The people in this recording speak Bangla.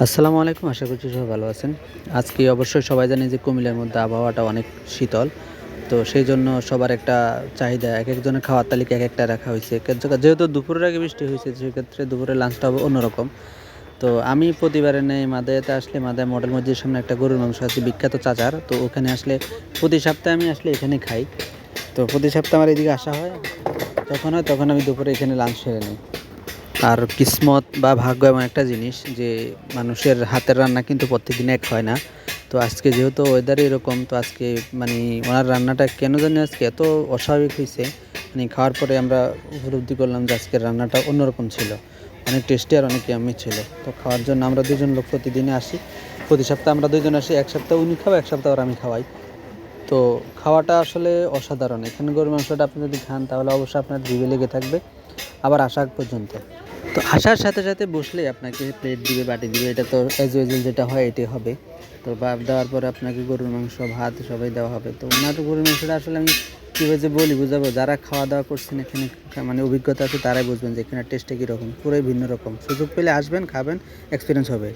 আসসালামু আলাইকুম। আশা করছি সবাই ভালো আছেন। আজকে অবশ্যই সবাই জানে যে কুমিল্লার মধ্যে আবহাওয়াটা অনেক শীতল। তো সেইজন্য সবার একটা চাহিদা একেকজনের খাওয়ার তালিকা একেকটা রাখা হইছে। যেহেতু দুপুরের আগে বৃষ্টি হইছে সেক্ষেত্রে দুপুরের লাঞ্চটা হবে অন্যরকম। তো আমি প্রতিবারের ন্যায় মাদায়াতে আসলে মাদায়া মডেল মসজিদের সামনে একটা গরুর মাংস আছে বিখ্যাত চাচার। তো ওখানে আসলে প্রতি সপ্তাহে আমি আসলে এখানে খাই। তো প্রতি সপ্তাহে আমার এদিকে আসা হয়। যখন হয় তখন আমি দুপুরে এখানে লাঞ্চ সেরে নিই। আর কিসমত বা ভাগ্য এমন একটা জিনিস যে মানুষের হাতের রান্না কিন্তু প্রত্যেকদিন এক হয় না। তো আজকে যেহেতু ওয়েদার এরকম, তো আজকে মানে ওনার রান্নাটা কেন জানি আজকে এত অস্বাভাবিক হয়েছে, মানে খাওয়ার পরে আমরা উপলব্ধি করলাম যে আজকের রান্নাটা অন্যরকম ছিল, অনেক টেস্টি আর অনেক ইয়াম্মি ছিল। তো খাওয়ার জন্য আমরা দুজন লোক প্রতিদিনে আসি, প্রতি সপ্তাহে আমরা দুজন আসি, এক সপ্তাহ উনি খাওয়া, এক সপ্তাহ আর আমি খাওয়াই। তো খাওয়াটা আসলে অসাধারণ। এখানে গরুর মাংসটা আপনি যদি খান তাহলে অবশ্যই আপনার জিভে লেগে থাকবে আবার আসা আগ পর্যন্ত। তো আসার সাথে সাথে বসলেই আপনাকে প্লেট দিবে, বাটি দিবে, এটা তো অ্যাজ ইউজুয়াল যেটা হয় এটাই হবে। তো ভাত দেওয়ার পরে আপনাকে গরুর মাংস, ভাত সবাই দেওয়া হবে। তো ওনার গরুর মাংসটা আসলে আমি কীভাবে যে বলি বুঝাবো, যারা খাওয়া দাওয়া করছেন এখানে, মানে অভিজ্ঞতা আছে তারাই বুঝবেন যে এখানে টেস্টটা কীরকম, পুরোই ভিন্ন রকম। সুযোগ পেলে আসবেন, খাবেন, এক্সপিরিয়েন্স হবে।